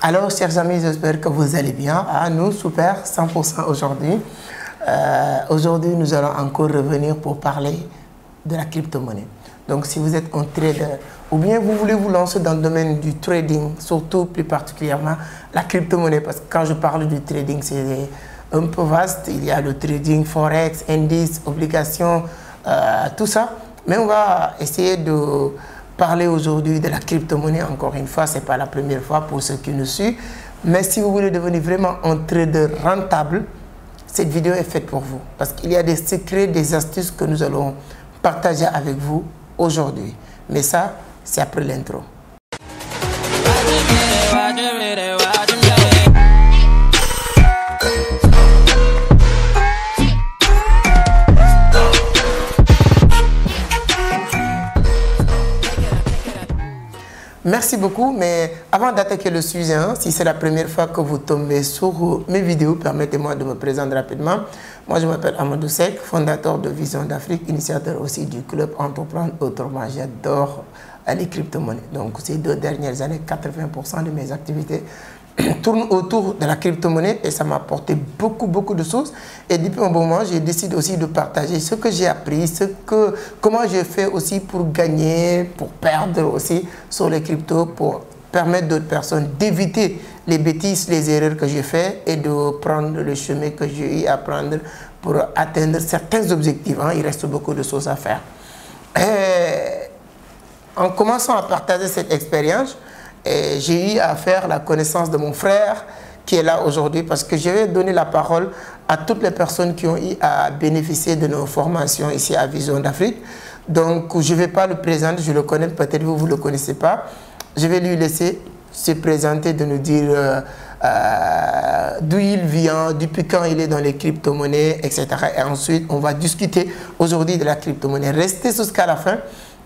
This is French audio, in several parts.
Alors, chers amis, j'espère que vous allez bien. Nous, super, 100% aujourd'hui. Aujourd'hui, nous allons encore revenir pour parler de la crypto-monnaie. Donc, si vous êtes un trader ou bien vous voulez vous lancer dans le domaine du trading, surtout plus particulièrement la crypto-monnaie, parce que quand je parle du trading, c'est un peu vaste. Il y a le trading forex, indices, obligations, tout ça. Mais on va essayer de parler aujourd'hui de la crypto-monnaie. Encore une fois, ce n'est pas la première fois pour ceux qui nous suivent. Mais si vous voulez devenir vraiment un trader rentable, cette vidéo est faite pour vous. Parce qu'il y a des secrets, des astuces que nous allons partager avec vous aujourd'hui. Mais ça, c'est après l'intro. Merci beaucoup, mais avant d'attaquer le sujet, si c'est la première fois que vous tombez sur mes vidéos, permettez-moi de me présenter rapidement. Moi, je m'appelle Amadou Seck, fondateur de Vision d'Afrique, initiateur aussi du club Entreprendre Autrement. J'adore les crypto-monnaies. Donc, ces 2 dernières années, 80% de mes activités tournent autour de la crypto-monnaie et ça m'a apporté beaucoup de choses. Et depuis un bon moment, j'ai décidé aussi de partager ce que j'ai appris, comment j'ai fait aussi pour gagner, pour perdre aussi sur les cryptos, pour permettre d'autres personnes d'éviter les bêtises, les erreurs que j'ai fait et de prendre le chemin que j'ai eu à prendre pour atteindre certains objectifs. Il reste beaucoup de choses à faire. Et en commençant à partager cette expérience, j'ai eu à faire la connaissance de mon frère qui est là aujourd'hui parce que je vais donner la parole à toutes les personnes qui ont eu à bénéficier de nos formations ici à Vision d'Afrique. Donc, je ne vais pas le présenter, je le connais, peut-être vous ne le connaissez pas. Je vais lui laisser se présenter, de nous dire d'où il vient, depuis quand il est dans les crypto-monnaies, etc. Et ensuite, on va discuter aujourd'hui de la crypto-monnaie. Restez jusqu'à la fin.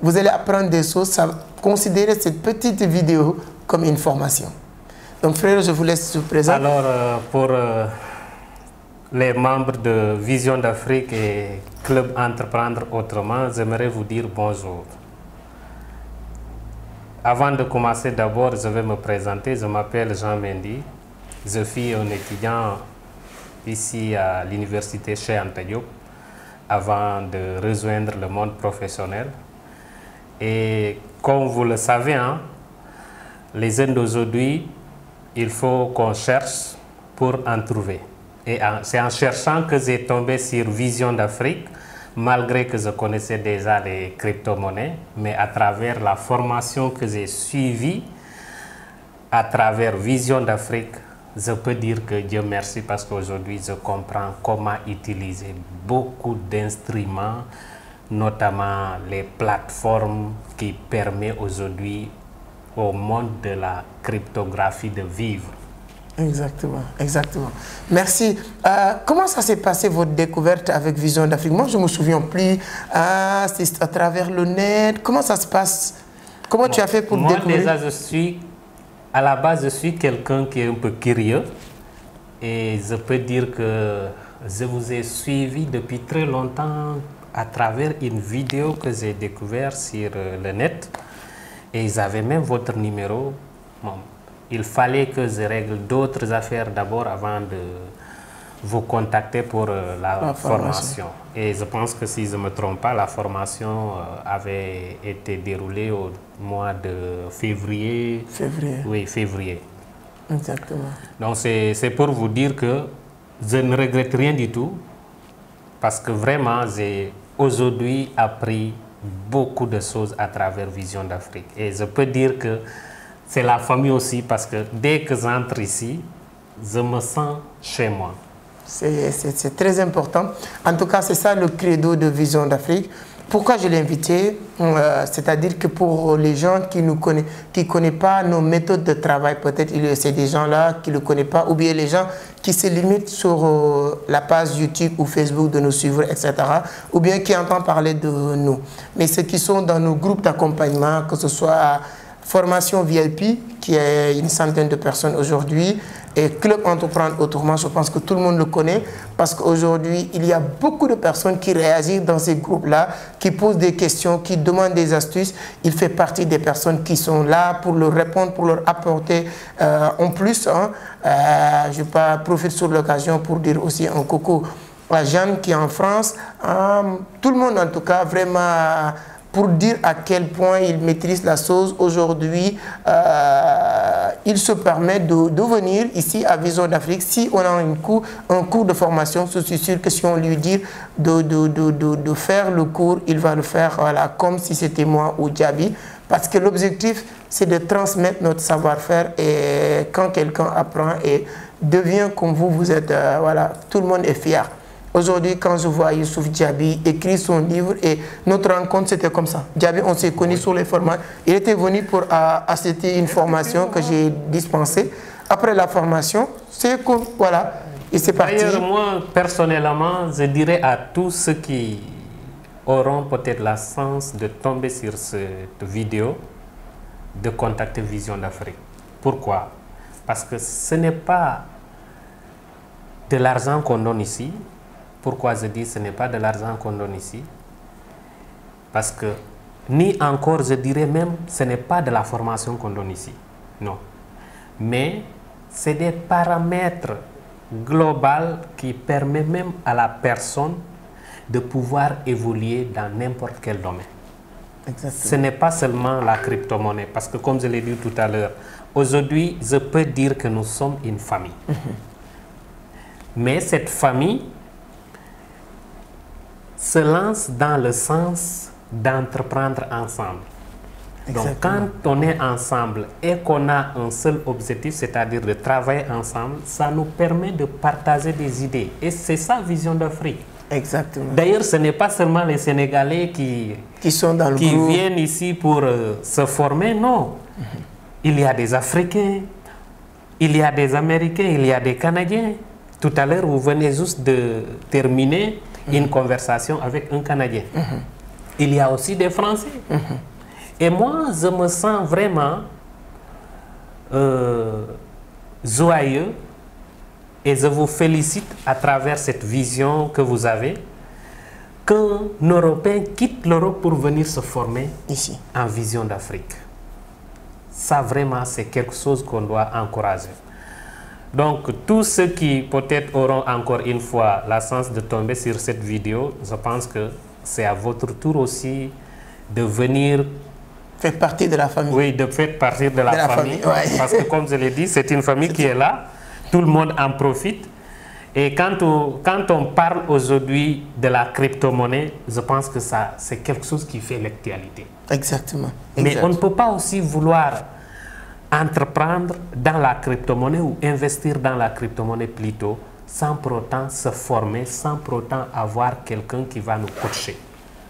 Vous allez apprendre des choses, considérez cette petite vidéo comme une formation. Donc frère, je vous laisse se présenter. Alors pour les membres de Vision d'Afrique et Club Entreprendre Autrement, j'aimerais vous dire bonjour. Avant de commencer, d'abord, je vais me présenter. Je m'appelle Jean Mendy. Je suis un étudiant ici à l'université Cheikh Anta Diop avant de rejoindre le monde professionnel. Et comme vous le savez, les jeunes d'aujourd'hui, il faut qu'on cherche pour en trouver. Et c'est en cherchant que j'ai tombé sur Vision d'Afrique, malgré que je connaissais déjà les crypto-monnaies, mais à travers la formation que j'ai suivie, à travers Vision d'Afrique, je peux dire que Dieu merci parce qu'aujourd'hui, je comprends comment utiliser beaucoup d'instruments, notamment les plateformes qui permettent aujourd'hui au monde de la cryptographie de vivre. Exactement, exactement. Merci. Comment ça s'est passé votre découverte avec Vision d'Afrique? Moi, je ne me souviens plus. C'est à travers le net. Comment ça se passe? Comment tu as fait pour découvrir? Moi, déjà, à la base, je suis quelqu'un qui est un peu curieux. Et je peux dire que je vous ai suivi depuis très longtemps à travers une vidéo que j'ai découverte sur le net. Et ils avaient même votre numéro. Bon, il fallait que je règle d'autres affaires d'abord avant de vous contacter pour la formation. Et je pense que si je ne me trompe pas, la formation avait été déroulée au mois de février. Février. Oui, février. Exactement. Donc c'est pour vous dire que je ne regrette rien du tout parce que vraiment j'ai aujourd'hui appris beaucoup de choses à travers Vision d'Afrique. Et je peux dire que c'est la famille aussi parce que dès que j'entre ici, je me sens chez moi. C'est très important. En tout cas, c'est ça le credo de Vision d'Afrique. Pourquoi je l'ai invité? C'est-à-dire que pour les gens qui ne connaissent pas nos méthodes de travail, peut-être c'est des gens-là qui ne le connaissent pas, ou bien les gens qui se limitent sur la page YouTube ou Facebook de nous suivre, etc. Ou bien qui entendent parler de nous. Mais ceux qui sont dans nos groupes d'accompagnement, que ce soit formation VIP, qui est une centaine de personnes aujourd'hui, et Club Entreprendre Autrement, je pense que tout le monde le connaît, parce qu'aujourd'hui, il y a beaucoup de personnes qui réagissent dans ces groupes-là, qui posent des questions, qui demandent des astuces. Il fait partie des personnes qui sont là pour leur répondre, pour leur apporter en plus. Hein, je profite sur l'occasion pour dire aussi un coucou à Jeanne qui est en France. Tout le monde, en tout cas, vraiment... pour dire à quel point il maîtrise la chose. Aujourd'hui, il se permet de venir ici à Vision d'Afrique. Si on a un cours de formation, je suis sûr que si on lui dit de faire le cours, il va le faire voilà, comme si c'était moi ou Djaby. Parce que l'objectif, c'est de transmettre notre savoir-faire. Et quand quelqu'un apprend et devient comme vous êtes, voilà, tout le monde est fier. Aujourd'hui, quand je vois Youssouf Djaby écrire son livre, et notre rencontre, c'était comme ça. Djaby, on s'est connus sur les formats. Il était venu pour assister une formation que j'ai dispensée. Après la formation, c'est comme, voilà, et c'est parti. D'ailleurs, moi, personnellement, je dirais à tous ceux qui auront peut-être la chance de tomber sur cette vidéo, de contacter Vision d'Afrique. Pourquoi? Parce que ce n'est pas de l'argent qu'on donne ici. Pourquoi je dis ce n'est pas de l'argent qu'on donne ici? Parce que, ni encore, je dirais même, ce n'est pas de la formation qu'on donne ici. Non. Mais c'est des paramètres globaux qui permettent même à la personne de pouvoir évoluer dans n'importe quel domaine. Exactement. Ce n'est pas seulement la crypto-monnaie. Parce que, comme je l'ai dit tout à l'heure, aujourd'hui, je peux dire que nous sommes une famille. Mais cette famille se lance dans le sens d'entreprendre ensemble. Exactement. Donc, quand on est ensemble et qu'on a un seul objectif, c'est-à-dire de travailler ensemble, ça nous permet de partager des idées. Et c'est ça, Vision d'Afrique. Exactement. D'ailleurs, ce n'est pas seulement les Sénégalais qui sont dans le groupe, viennent ici pour se former, non. Il y a des Africains, il y a des Américains, il y a des Canadiens. Tout à l'heure, vous venez juste de terminer une conversation avec un Canadien. Il y a aussi des Français. Et moi, je me sens vraiment joyeux et je vous félicite à travers cette vision que vous avez, qu'un Européen quitte l'Europe pour venir se former ici en Vision d'Afrique. Ça, vraiment, c'est quelque chose qu'on doit encourager. Donc, tous ceux qui peut-être auront encore une fois la chance de tomber sur cette vidéo, je pense que c'est à votre tour aussi de venir... faire partie de la famille. Oui, de faire partie de la famille. Ouais. Parce que, comme je l'ai dit, c'est une famille qui est là. Tout le monde en profite. Et quand on parle aujourd'hui de la crypto-monnaie, je pense que c'est quelque chose qui fait l'actualité. Exactement. Mais on ne peut pas aussi vouloir entreprendre dans la crypto-monnaie ou investir dans la crypto-monnaie plutôt, sans pour autant se former, sans pour autant avoir quelqu'un qui va nous coacher.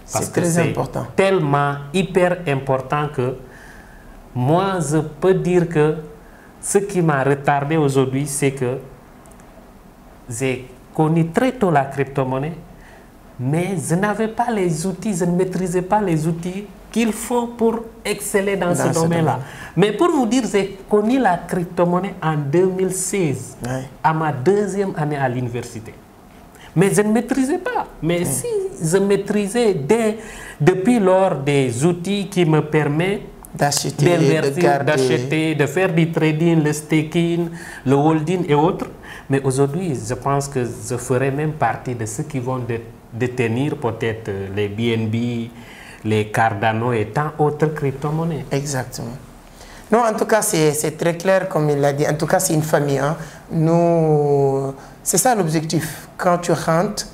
C'est très important. Tellement hyper important que moi, je peux dire que ce qui m'a retardé aujourd'hui, c'est que j'ai connu très tôt la crypto-monnaie, mais je n'avais pas les outils, je ne maîtrisais pas les outils qu'il faut pour exceller dans ce domaine-là. Mais pour vous dire, j'ai connu la crypto-monnaie en 2016, à ma deuxième année à l'université. Mais je ne maîtrisais pas. Mais si je maîtrisais depuis lors des outils qui me permettent d'acheter, de faire du trading, le staking, le holding et autres. Mais aujourd'hui, je pense que je ferai même partie de ceux qui vont détenir peut-être les BNB, les Cardano et tant d'autres crypto-monnaies. Exactement. Non, en tout cas, c'est très clair, comme il l'a dit. En tout cas, c'est une famille. Hein. Nous, c'est ça l'objectif. Quand tu rentres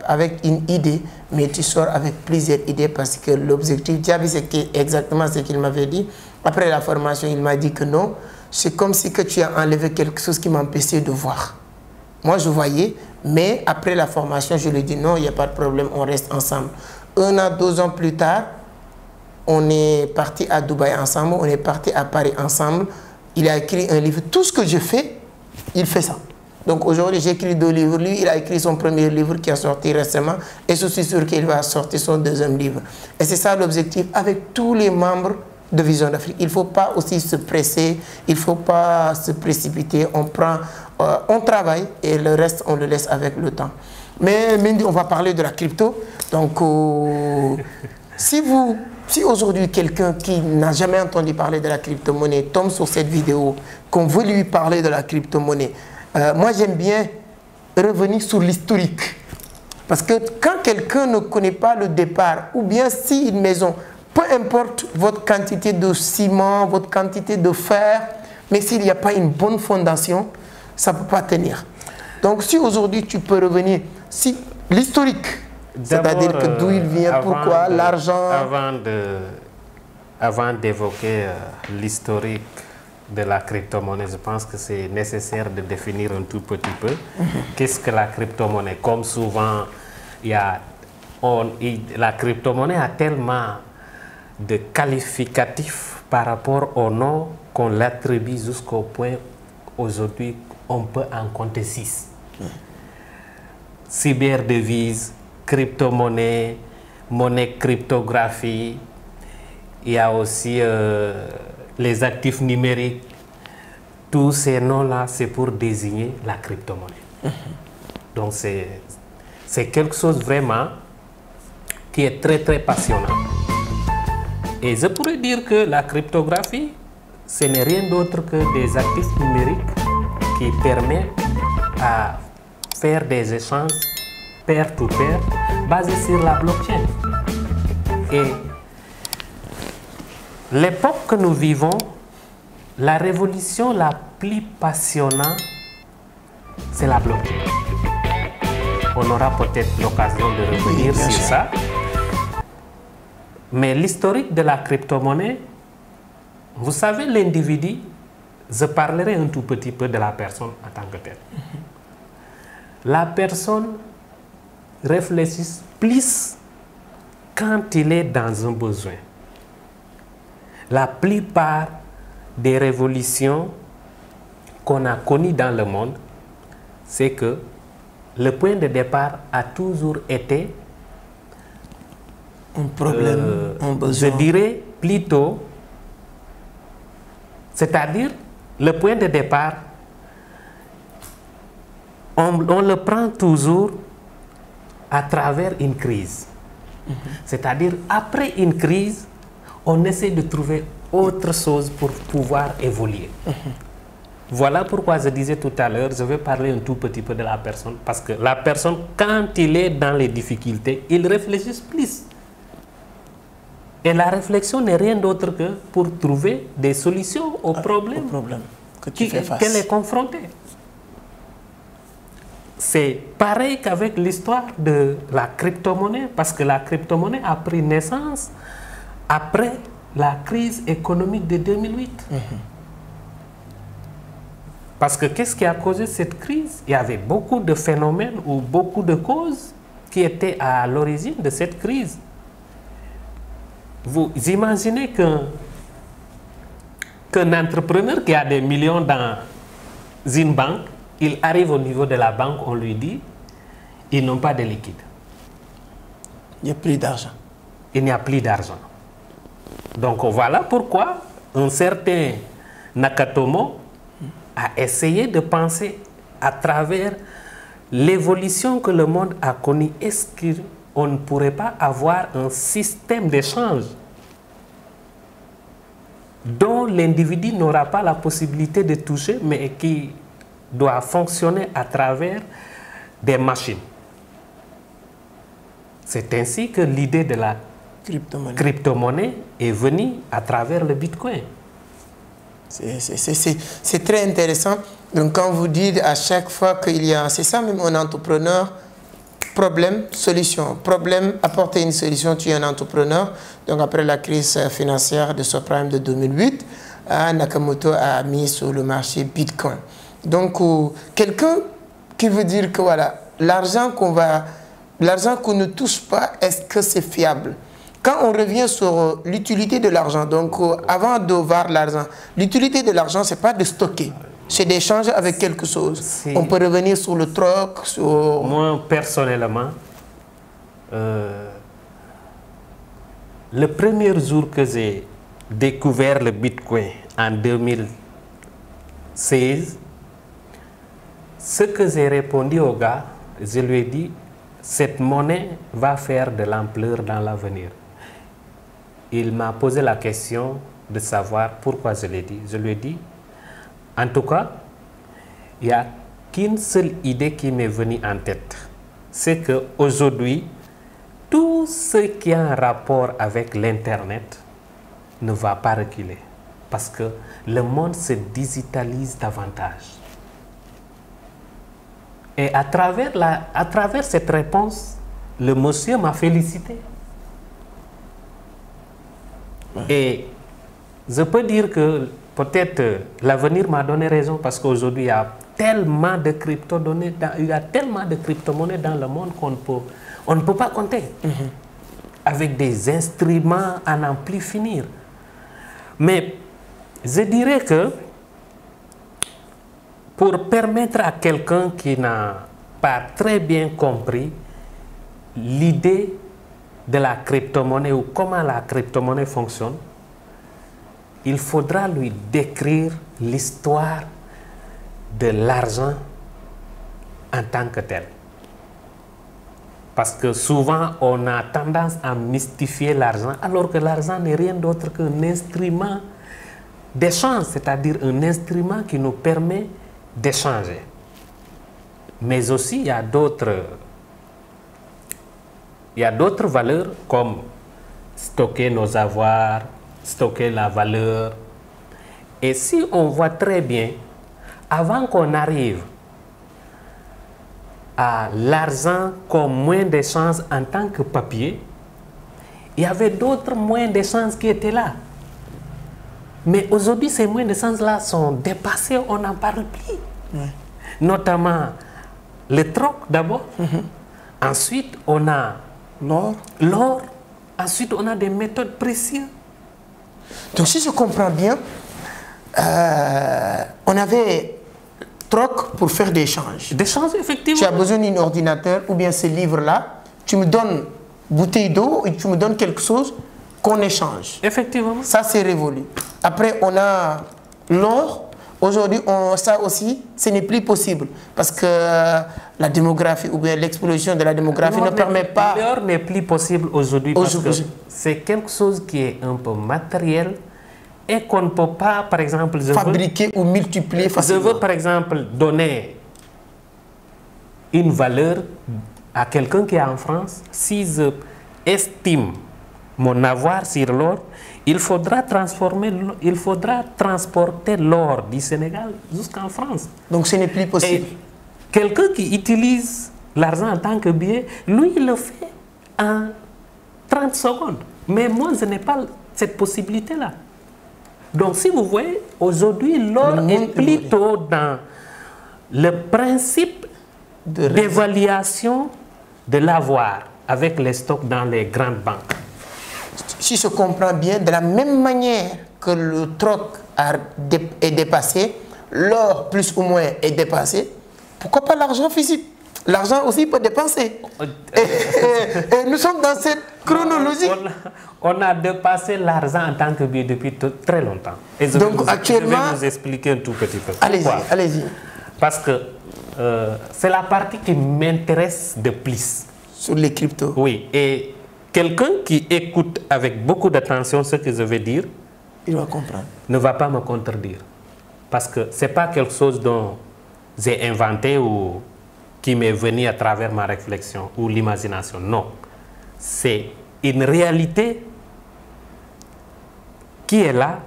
avec une idée, mais tu sors avec plusieurs idées parce que l'objectif, Djaby, c'est exactement ce qu'il m'avait dit. Après la formation, il m'a dit que non, c'est comme si que tu as enlevé quelque chose qui m'empêchait de voir. Moi, je voyais, mais après la formation, je lui ai dit non, il n'y a pas de problème, on reste ensemble. 1 an, 2 ans plus tard, on est parti à Dubaï ensemble, on est parti à Paris ensemble. Il a écrit un livre. Tout ce que je fais, il fait ça. Donc aujourd'hui, j'écris 2 livres. Lui, il a écrit son premier livre qui a sorti récemment. Et je suis sûr qu'il va sortir son 2e livre. Et c'est ça l'objectif avec tous les membres de Vision d'Afrique. Il ne faut pas aussi se presser, il ne faut pas se précipiter. On travaille et le reste, on le laisse avec le temps. Mais Mendy, on va parler de la crypto. Donc, si aujourd'hui quelqu'un qui n'a jamais entendu parler de la crypto-monnaie tombe sur cette vidéo, qu'on veut lui parler de la crypto-monnaie, moi j'aime bien revenir sur l'historique. Parce que quand quelqu'un ne connaît pas le départ, ou bien si une maison, peu importe votre quantité de ciment, votre quantité de fer, mais s'il n'y a pas une bonne fondation, ça ne peut pas tenir. Donc si aujourd'hui tu peux revenir, si l'historique, c'est-à-dire que d'où il vient, pourquoi, l'argent... Avant d'évoquer l'historique de la crypto-monnaie, je pense que c'est nécessaire de définir un tout petit peu qu'est-ce que la crypto-monnaie. Comme souvent, la crypto-monnaie a tellement de qualificatifs par rapport au nom qu'on l'attribue jusqu'au point aujourd'hui on peut en compter 6. Cyberdevise, crypto-monnaie, monnaie cryptographie, il y a aussi les actifs numériques. Tous ces noms-là, c'est pour désigner la crypto-monnaie. Donc c'est quelque chose vraiment qui est très très passionnant. Et je pourrais dire que la cryptographie, ce n'est rien d'autre que des actifs numériques qui permettent à faire des échanges pair-to-pair basés sur la blockchain. Et l'époque que nous vivons, la révolution la plus passionnante, c'est la blockchain. On aura peut-être l'occasion de revenir sur ça. Mais l'historique de la crypto-monnaie, vous savez, l'individu, je parlerai un tout petit peu de la personne en tant que telle. La personne réfléchit plus quand il est dans un besoin. La plupart des révolutions qu'on a connues dans le monde, c'est que le point de départ a toujours été un problème, un besoin. Je dirais plutôt, c'est-à-dire le point de départ, on le prend toujours à travers une crise. C'est-à-dire après une crise, on essaie de trouver autre chose pour pouvoir évoluer. Voilà pourquoi je disais tout à l'heure, je vais parler un tout petit peu de la personne, parce que la personne, quand il est dans les difficultés, il réfléchit plus. Et la réflexion n'est rien d'autre que pour trouver des solutions aux problèmes qu'elle est confrontée. C'est pareil qu'avec l'histoire de la crypto-monnaie, parce que la crypto-monnaie a pris naissance après la crise économique de 2008. Parce que qu'est-ce qui a causé cette crise? Il y avait beaucoup de phénomènes ou beaucoup de causes qui étaient à l'origine de cette crise. Vous imaginez qu'un entrepreneur qui a des millions dans une banque, il arrive au niveau de la banque, on lui dit, ils n'ont pas de liquide. Il n'y a plus d'argent. Il n'y a plus d'argent. Donc voilà pourquoi un certain Nakatomo a essayé de penser à travers l'évolution que le monde a connue. Est-ce qu'on ne pourrait pas avoir un système d'échange dont l'individu n'aura pas la possibilité de toucher, mais qui doit fonctionner à travers des machines? C'est ainsi que l'idée de la crypto-monnaie est venue à travers le Bitcoin. C'est très intéressant. Donc quand vous dites à chaque fois qu'il y a, c'est ça même un entrepreneur, problème, solution. Problème, apporter une solution, tu es un entrepreneur. Donc après la crise financière de subprime de 2008, Nakamoto a mis sur le marché Bitcoin. Donc quelqu'un qui veut dire que voilà, l'argent qu'on ne touche pas, est-ce que c'est fiable? Quand on revient sur l'utilité de l'argent, donc avant de voir l'argent, l'utilité de l'argent, ce n'est pas de stocker, c'est d'échanger avec quelque chose. On peut revenir sur le troc, sur... Moi, personnellement, le premier jour que j'ai découvert le Bitcoin en 2016, ce que j'ai répondu au gars, je lui ai dit, cette monnaie va faire de l'ampleur dans l'avenir. Il m'a posé la question de savoir pourquoi je l'ai dit. Je lui ai dit, en tout cas, il n'y a qu'une seule idée qui m'est venue en tête. C'est qu'aujourd'hui, tout ce qui a un rapport avec l'Internet ne va pas reculer. Parce que le monde se digitalise davantage. Et à travers cette réponse, le monsieur m'a félicité. Et je peux dire que peut-être l'avenir m'a donné raison parce qu'aujourd'hui, il y a tellement de crypto-monnaies dans le monde qu'on ne peut pas compter. Avec des instruments à n'en plus finir. Mais je dirais que pour permettre à quelqu'un qui n'a pas très bien compris l'idée de la crypto-monnaie ou comment la crypto-monnaie fonctionne, il faudra lui décrire l'histoire de l'argent en tant que tel. Parce que souvent, on a tendance à mystifier l'argent, alors que l'argent n'est rien d'autre qu'un instrument d'échange, c'est-à-dire un instrument qui nous permet d'échanger. Mais aussi, il y a d'autres valeurs comme stocker nos avoirs, stocker la valeur. Et si on voit très bien, avant qu'on arrive à l'argent comme moyen d'échange en tant que papier, il y avait d'autres moyens d'échange qui étaient là. Mais aujourd'hui, ces moyens d'échange-là sont dépassés, on n'en parle plus. Notamment le troc d'abord. Ensuite, on a l'or. Ensuite, on a des méthodes précieuses. Donc, si je comprends bien, on avait troc pour faire des échanges. Des échanges, effectivement. Tu as besoin d'un ordinateur ou bien ce livre-là. Tu me donnes une bouteille d'eau et tu me donnes quelque chose qu'on échange. Effectivement. Ça, c'est révolu. Après, on a l'or. Aujourd'hui, ça aussi, ce n'est plus possible. Parce que la démographie ou bien l'explosion de la démographie ne permet pas... L'or n'est plus possible aujourd'hui parce que c'est quelque chose qui est un peu matériel et qu'on ne peut pas, par exemple... fabriquer ou multiplier facilement. Je veux, par exemple, donner une valeur à quelqu'un qui est en France. Si je estime mon avoir sur l'or, il faudra transporter l'or du Sénégal jusqu'en France. Donc ce n'est plus possible. Quelqu'un qui utilise l'argent en tant que billet, lui, il le fait en 30 secondes. Mais moi, je n'ai pas cette possibilité-là. Donc si vous voyez, aujourd'hui, l'or est plutôt dans le principe d'évaluation de l'avoir avec les stocks dans les grandes banques. Si je comprends bien, de la même manière que le troc est dépassé, l'or plus ou moins est dépassé, pourquoi pas l'argent physique? L'argent aussi peut dépenser. Et nous sommes dans cette chronologie. On a dépassé l'argent en tant que billet depuis très longtemps. Et je vais vous expliquer un tout petit peu. Allez-y, allez-y. Parce que c'est la partie qui m'intéresse de plus. Sur les cryptos. Oui, et quelqu'un qui écoute avec beaucoup d'attention ce que je vais dire, il va comprendre. Ne va pas me contredire. Parce que ce n'est pas quelque chose dont j'ai inventé ou qui m'est venu à travers ma réflexion ou l'imagination. Non. C'est une réalité qui est là.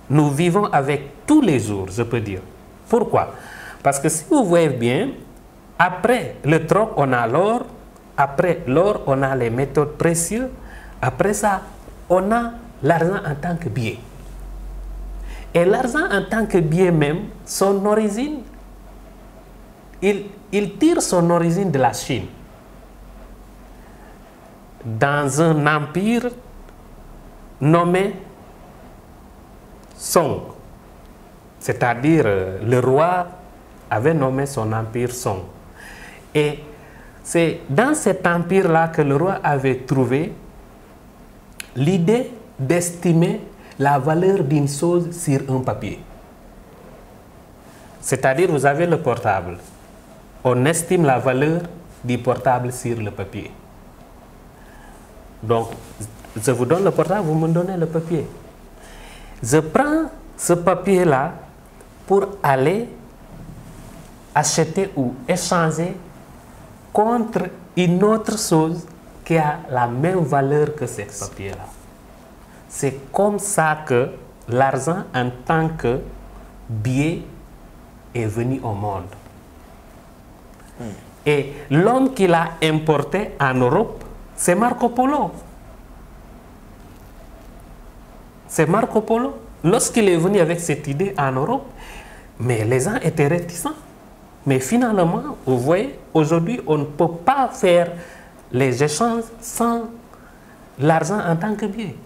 Nous vivons avec tous les jours, je peux dire. Pourquoi? Parce que si vous voyez bien, après le troc, on a l'or. Après l'or, on a les méthodes précieuses. Après ça, on a l'argent en tant que billet. Et l'argent en tant que billet même, son origine, il tire son origine de la Chine. Dans un empire nommé Song. C'est-à-dire, le roi avait nommé son empire Song. Et c'est dans cet empire-là que le roi avait trouvé l'idée d'estimer la valeur d'une chose sur un papier. C'est-à-dire, vous avez le portable. On estime la valeur du portable sur le papier. Donc, je vous donne le portable, vous me donnez le papier. Je prends ce papier-là pour aller acheter ou échanger contre une autre chose qui a la même valeur que ce papier-là. C'est comme ça que l'argent en tant que billet est venu au monde. Et l'homme qui l'a importé en Europe, c'est Marco Polo. C'est Marco Polo. Lorsqu'il est venu avec cette idée en Europe, mais les gens étaient réticents. Mais finalement, vous voyez, aujourd'hui, on ne peut pas faire les échanges sans l'argent en tant que billet.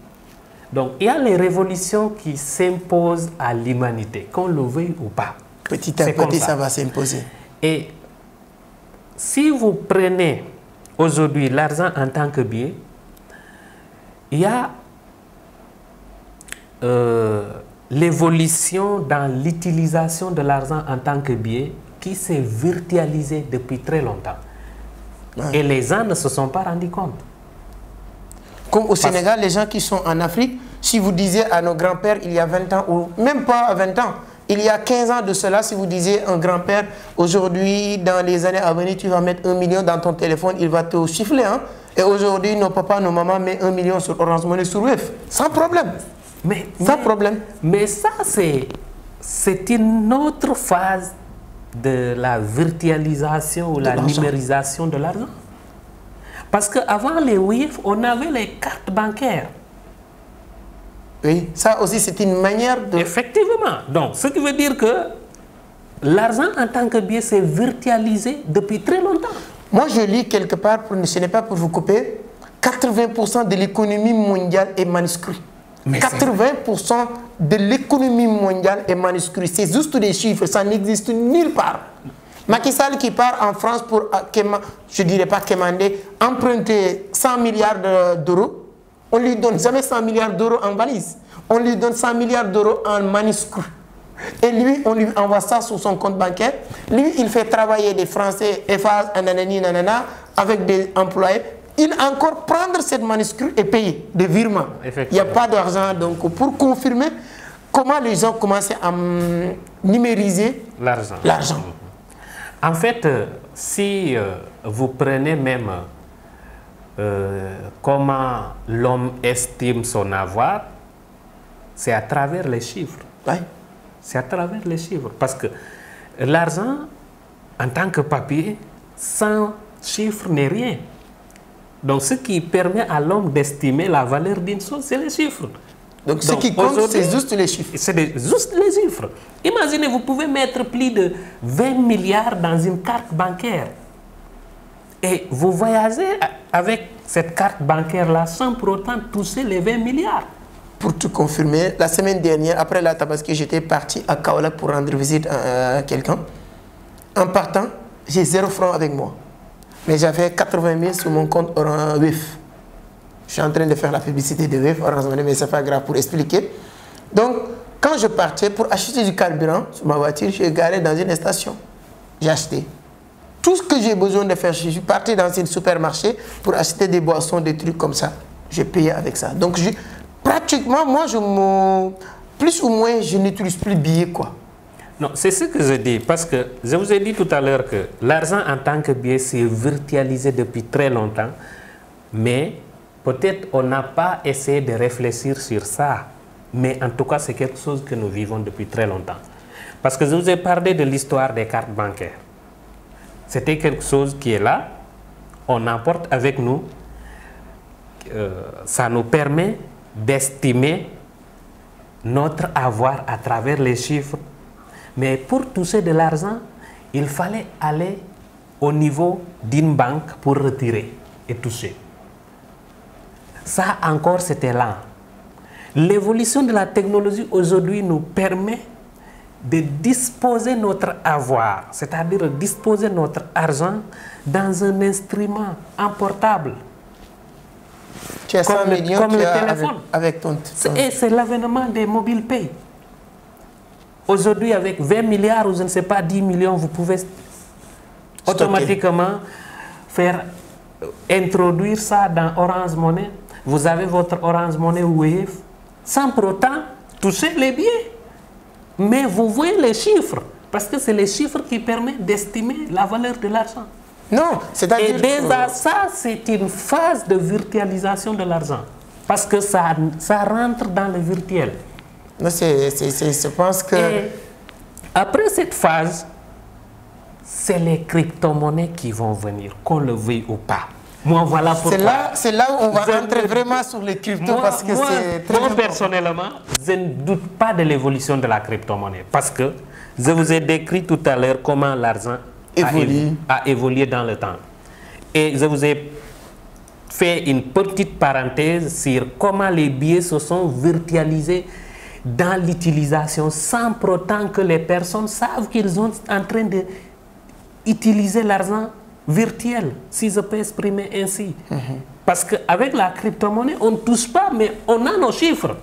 Donc, il y a les révolutions qui s'imposent à l'humanité, qu'on le veuille ou pas. Petit à petit, ça va s'imposer. Et si vous prenez aujourd'hui l'argent en tant que billet, il y a l'évolution dans l'utilisation de l'argent en tant que billet qui s'est virtualisée depuis très longtemps. Ouais. Et les gens ne se sont pas rendus compte. Comme au Sénégal, les gens qui sont en Afrique, si vous disiez à nos grands-pères il y a 20 ans, ou même pas à 20 ans, il y a 15 ans de cela, si vous disiez un grand-père, aujourd'hui, dans les années à venir, tu vas mettre 1 million dans ton téléphone, il va te chiffler. Hein? Et aujourd'hui, nos papas, nos mamans mettent 1 million sur Orange Money, sur Wave. Sans problème. Sans problème. Mais ça, c'est une autre phase de la virtualisation ou la numérisation de l'argent. Parce qu'avant les Wave, on avait les cartes bancaires. Oui, ça aussi, c'est une manière de... Effectivement. Donc, ce qui veut dire que l'argent en tant que billet s'est virtualisé depuis très longtemps. Moi, je lis quelque part, ce n'est pas pour vous couper, 80% de l'économie mondiale est manuscrit. 80% de l'économie mondiale est manuscrit. C'est juste des chiffres, ça n'existe nulle part. Macky Sall qui part en France pour, je ne dirais pas quémander, emprunter 100 milliards d'euros, on ne lui donne jamais 100 milliards d'euros en valise. On lui donne 100 milliards d'euros en manuscrit. Et lui, on lui envoie ça sur son compte bancaire. Lui, il fait travailler des Français, EFAS, nanani, nanana, avec des employés. Il encore prendre cette manuscrit et payer des virements. Il n'y a pas d'argent. Donc, pour confirmer comment les gens commencent à numériser l'argent. En fait, si vous prenez même comment l'homme estime son avoir, c'est à travers les chiffres. Ouais. C'est à travers les chiffres. Parce que l'argent, en tant que papier, sans chiffres n'est rien. Donc, ce qui permet à l'homme d'estimer la valeur d'une chose, c'est les chiffres. Donc, ce qui compte, c'est juste les chiffres. C'est juste les chiffres. Imaginez, vous pouvez mettre plus de 20 milliards dans une carte bancaire. Et vous voyagez avec cette carte bancaire-là sans pour autant toucher les 20 milliards. Pour te confirmer, la semaine dernière, après la Tabaski, j'étais parti à Kaolack pour rendre visite à quelqu'un. En partant, j'ai 0 francs avec moi. Mais j'avais 80 000 sur mon compte Orange Wave. Je suis en train de faire la publicité de Wave, Orange Money, mais ce n'est pas grave pour expliquer. Donc, quand je partais pour acheter du carburant sur ma voiture, je suis garé dans une station. J'ai acheté. Tout ce que j'ai besoin de faire, je suis parti dans un supermarché pour acheter des boissons, des trucs comme ça. J'ai payé avec ça. Donc, pratiquement, moi, plus ou moins, je n'utilise plus de billets, quoi. Non, c'est ce que je dis, parce que je vous ai dit tout à l'heure que l'argent en tant que billet s'est virtualisé depuis très longtemps, mais peut-être on n'a pas essayé de réfléchir sur ça. Mais en tout cas, c'est quelque chose que nous vivons depuis très longtemps. Parce que je vous ai parlé de l'histoire des cartes bancaires. C'était quelque chose qui est là, on emporte avec nous, ça nous permet d'estimer notre avoir à travers les chiffres. Mais pour toucher de l'argent, il fallait aller au niveau d'une banque pour retirer et toucher. Ça encore, c'était lent. L'évolution de la technologie aujourd'hui nous permet de disposer notre avoir, c'est-à-dire disposer notre argent dans un instrument emportable. Tu as 100 millions comme le téléphone. Avec ton... Et c'est l'avènement des mobile pay. Aujourd'hui, avec 20 milliards ou je ne sais pas, 10 millions, vous pouvez automatiquement faire introduire ça dans Orange Money. Vous avez votre Orange Money Wave sans pour autant toucher les billets. Mais vous voyez les chiffres, parce que c'est les chiffres qui permettent d'estimer la valeur de l'argent. Non, c'est-à-dire... Et déjà, ça, c'est une phase de virtualisation de l'argent. Parce que ça rentre dans le virtuel. Non, je pense que... Et après cette phase, c'est les crypto-monnaies qui vont venir, qu'on le veuille ou pas. Moi, voilà pourquoi. C'est là où on va entrer vraiment sur les cryptos, parce que c'est très important. Personnellement, je ne doute pas de l'évolution de la crypto-monnaie. Parce que je vous ai décrit tout à l'heure comment l'argent a évolué dans le temps. Et je vous ai fait une petite parenthèse sur comment les billets se sont virtualisés dans l'utilisation sans pour autant que les personnes savent qu'ils sont en train d'utiliser l'argent virtuel, si je peux exprimer ainsi. Parce qu'avec la crypto-monnaie, on ne touche pas, mais on a nos chiffres.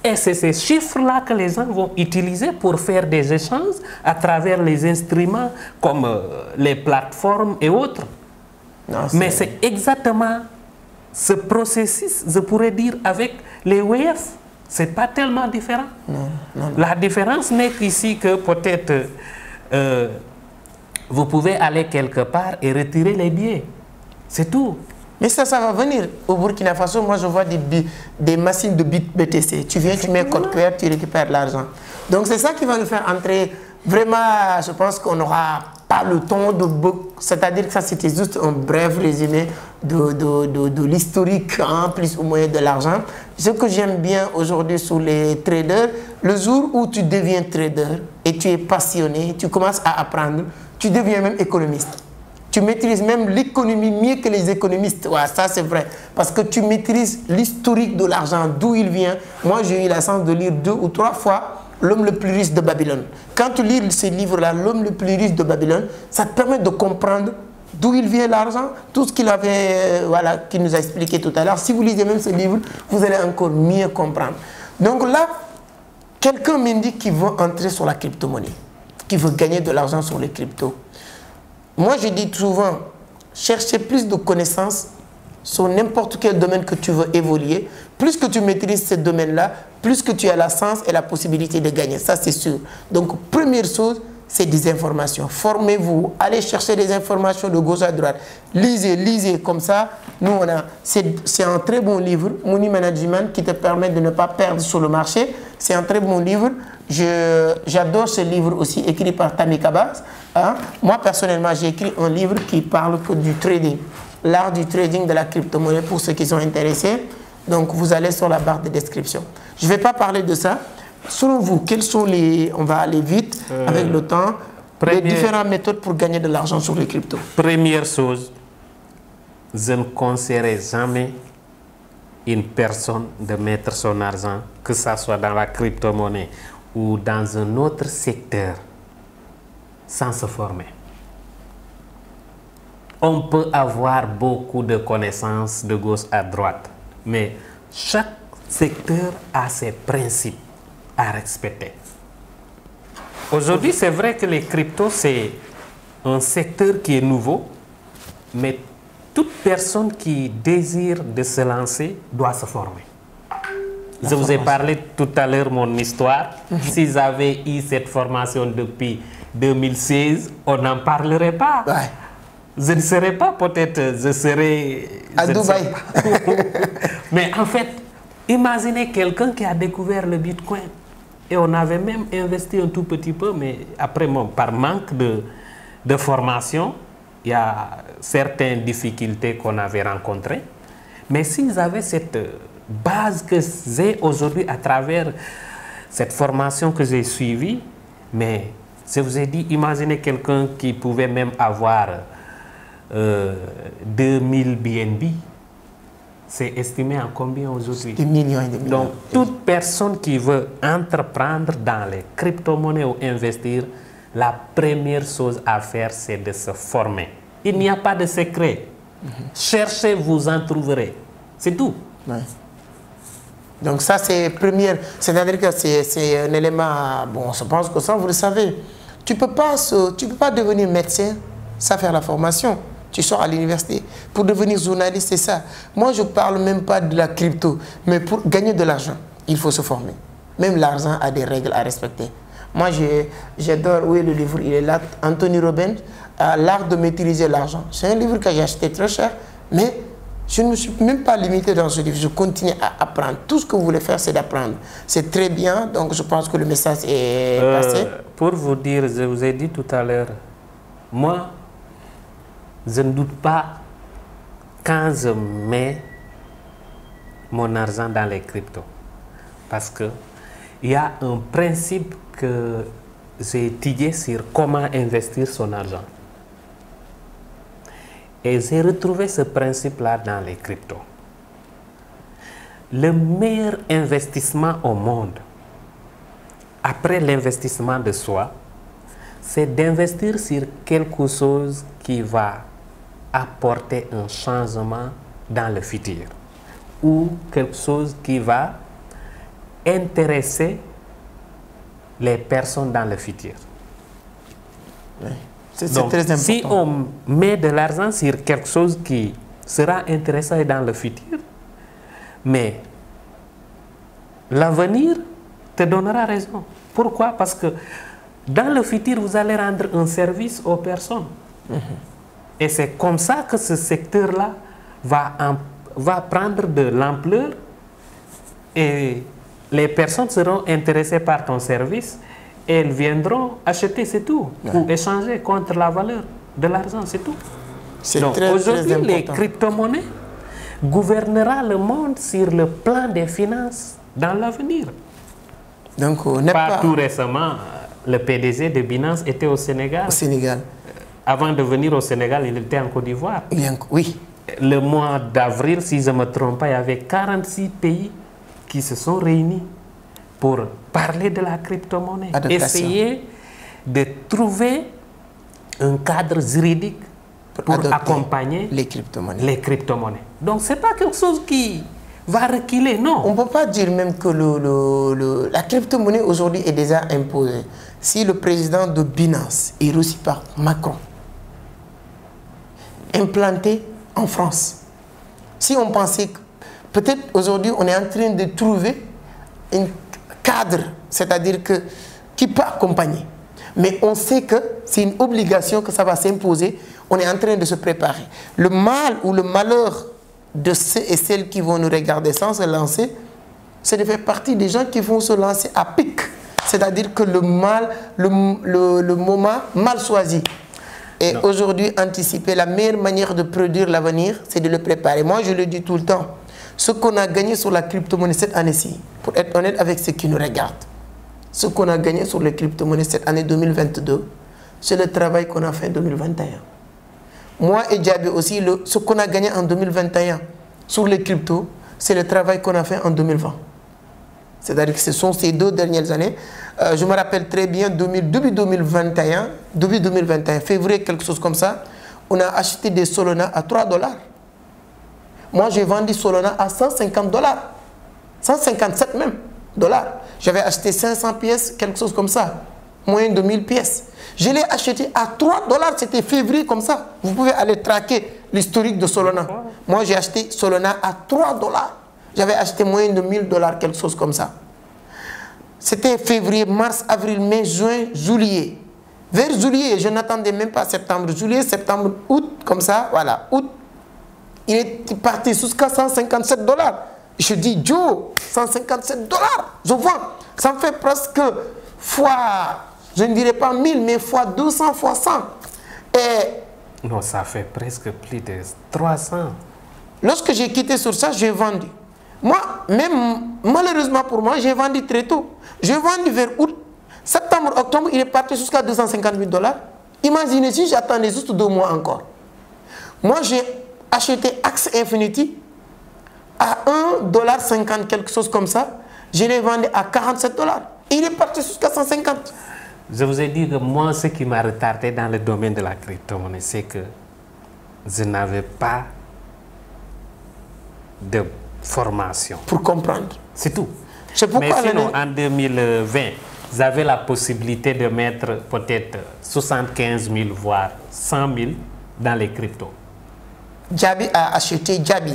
Et c'est ces chiffres-là que les gens vont utiliser pour faire des échanges à travers les instruments comme les plateformes et autres. Non, mais c'est exactement ce processus, je pourrais dire, avec les WF. Ce n'est pas tellement différent. Non. La différence n'est qu'ici que peut-être vous pouvez aller quelque part et retirer les billets. C'est tout. Mais ça va venir. Au Burkina Faso, moi je vois des machines de BTC. Tu viens, tu mets code QR, tu récupères l'argent. Donc c'est ça qui va nous faire entrer. Vraiment, je pense qu'on n'aura pas le temps de... C'est-à-dire que ça, c'était juste un bref résumé de l'historique, plus ou moins de l'argent. Ce que j'aime bien aujourd'hui sur les traders, le jour où tu deviens trader et tu es passionné, tu commences à apprendre, tu deviens même économiste. Tu maîtrises même l'économie mieux que les économistes. Ouais, ça, c'est vrai. Parce que tu maîtrises l'historique de l'argent, d'où il vient. Moi, j'ai eu la chance de lire 2 ou 3 fois L'homme le plus riche de Babylone. Quand tu lis ce livre-là, L'homme le plus riche de Babylone, ça te permet de comprendre d'où il vient l'argent, tout ce qu'il avait, qu'il nous a expliqué tout à l'heure. Si vous lisez même ce livre, vous allez encore mieux comprendre. Donc là, quelqu'un m'indique qu'il veut entrer sur la crypto-monnaie, qui veut gagner de l'argent sur les cryptos. Moi, je dis souvent, cherchez plus de connaissances sur n'importe quel domaine que tu veux évoluer. Plus que tu maîtrises ce domaine-là, plus que tu as la chance et la possibilité de gagner. Ça, c'est sûr. Donc, première chose, c'est des informations. Formez-vous, allez chercher des informations de gauche à droite. Lisez comme ça. Nous, c'est un très bon livre, Money Management, qui te permet de ne pas perdre sur le marché. C'est un très bon livre. J'adore ce livre aussi, écrit par Tamika Bass. Moi, personnellement, j'ai écrit un livre qui parle que du trading. L'art du trading de la crypto-monnaie pour ceux qui sont intéressés. Donc, vous allez sur la barre de description. Je ne vais pas parler de ça. Selon vous, quelles sont les... On va aller vite avec le temps. Les différentes méthodes pour gagner de l'argent sur les cryptos. Première chose, je ne conseillerais jamais une personne de mettre son argent, que ce soit dans la crypto-monnaie ou dans un autre secteur, sans se former. On peut avoir beaucoup de connaissances de gauche à droite, mais chaque secteur a ses principes à respecter. Aujourd'hui, c'est vrai que les cryptos, c'est un secteur qui est nouveau, mais toute personne qui désire de se lancer doit se former. Je vous ai parlé tout à l'heure mon histoire. Si j'avais eu cette formation depuis 2016, on n'en parlerait pas. Ouais. Je ne serais pas, peut-être, je serais... À Dubaï. Mais en fait, imaginez quelqu'un qui a découvert le Bitcoin. Et on avait même investi un tout petit peu, mais après, par manque de formation, il y a certaines difficultés qu'on avait rencontrées. Mais s'ils avaient cette base que j'ai aujourd'hui à travers cette formation que j'ai suivie, mais je vous ai dit, imaginez quelqu'un qui pouvait même avoir 2000 BNB. C'est estimé en combien aujourd'hui? Des millions et des millions. Donc, toute personne qui veut entreprendre dans les crypto-monnaies ou investir, la première chose à faire, c'est de se former. Il n'y a pas de secret. Cherchez, vous en trouverez. C'est tout. Ouais. Donc ça, c'est première. C'est-à-dire que c'est un élément... Bon, je pense que ça, vous le savez. Tu peux pas devenir médecin sans faire la formation. Tu sors à l'université. Pour devenir journaliste, c'est ça. Moi, je ne parle même pas de la crypto. Mais pour gagner de l'argent, il faut se former. Même l'argent a des règles à respecter. Moi, j'adore, oui, le livre, il est là, Anthony Robbins, L'art de maîtriser l'argent. C'est un livre que j'ai acheté très cher, mais je ne me suis même pas limité dans ce livre. Je continue à apprendre. Tout ce que vous voulez faire, c'est d'apprendre. C'est très bien, donc je pense que le message est passé. Pour vous dire, je vous ai dit tout à l'heure, moi, je ne doute pas quand je mets mon argent dans les cryptos. Parce que il y a un principe que j'ai étudié sur comment investir son argent. Et j'ai retrouvé ce principe-là dans les cryptos. Le meilleur investissement au monde, après l'investissement de soi, c'est d'investir sur quelque chose qui va apporter un changement dans le futur. Ou quelque chose qui va intéresser les personnes dans le futur. Oui. C'est Donc, très important. si on met de l'argent sur quelque chose qui sera intéressant dans le futur, mais l'avenir te donnera raison. Pourquoi? Parce que dans le futur, vous allez rendre un service aux personnes. Et c'est comme ça que ce secteur-là va prendre de l'ampleur et les personnes seront intéressées par ton service et elles viendront acheter, c'est tout, ou échanger contre la valeur de l'argent, c'est tout. Donc aujourd'hui, les crypto-monnaies gouverneront le monde sur le plan des finances dans l'avenir. Donc, tout récemment, le PDG de Binance était au Sénégal. Au Sénégal. Avant de venir au Sénégal, il était en Côte d'Ivoire. Oui. Le mois d'avril, si je ne me trompe pas, il y avait 46 pays qui se sont réunis pour parler de la crypto-monnaie. Essayer de trouver un cadre juridique pour accompagner les crypto-monnaies. Donc, ce n'est pas quelque chose qui va reculer, non. On ne peut pas dire même que la crypto-monnaie aujourd'hui est déjà imposée. Si le président de Binance est reçu par Macron, implanté en France, si on pensait que peut-être aujourd'hui on est en train de trouver un cadre, c'est-à-dire qui peut accompagner. Mais on sait que c'est une obligation que ça va s'imposer. On est en train de se préparer. Le mal ou le malheur de ceux et celles qui vont nous regarder sans se lancer, c'est de faire partie des gens qui vont se lancer à pic. C'est-à-dire que le moment mal choisi. Et aujourd'hui, anticiper, la meilleure manière de produire l'avenir, c'est de le préparer. Moi, je le dis tout le temps. Ce qu'on a gagné sur la crypto-monnaie cette année-ci, pour être honnête avec ceux qui nous regardent, ce qu'on a gagné sur les crypto-monnaies cette année 2022, c'est le travail qu'on a fait en 2021. Moi et Diaby aussi, ce qu'on a gagné en 2021 sur les cryptos, c'est le travail qu'on a fait en 2020. C'est-à-dire que ce sont ces 2 dernières années. Je me rappelle très bien, début 2021, février, quelque chose comme ça, on a acheté des Solana à 3 $. Moi, j'ai vendu Solana à 150 $. 157 même dollars. J'avais acheté 500 pièces, quelque chose comme ça. Moyen de 1000 pièces. Je l'ai acheté à 3 $. C'était février comme ça. Vous pouvez aller traquer l'historique de Solana. Moi, j'ai acheté Solana à 3 $. J'avais acheté moyen de 1000 $, quelque chose comme ça. C'était février, mars, avril, mai, juin, juillet. Vers juillet, je n'attendais même pas septembre. Juillet, septembre, août, comme ça, voilà. Août, il est parti jusqu'à 157 $. Je dis, Joe, 157 $, je vends. Ça me fait presque fois, je ne dirais pas 1000, mais fois 200, fois 100. Et non, ça fait presque plus de 300. Lorsque j'ai quitté sur ça, j'ai vendu. Moi, même malheureusement pour moi, j'ai vendu très tôt. J'ai vendu vers août. Septembre, octobre, il est parti jusqu'à 250 000 $. Imaginez si j'attendais juste 2 mois encore. Moi, j'ai acheté Axie Infinity à 1,50 $, quelque chose comme ça. Je l'ai vendu à 47 $. Il est parti jusqu'à 150. Je vous ai dit que moi, ce qui m'a retardé dans le domaine de la crypto-monnaie, c'est que je n'avais pas de formation. Pour comprendre. C'est tout. Mais sinon, en 2020, vous avez la possibilité de mettre peut-être 75 000, voire 100 000 dans les cryptos. Djabi a acheté Djabi.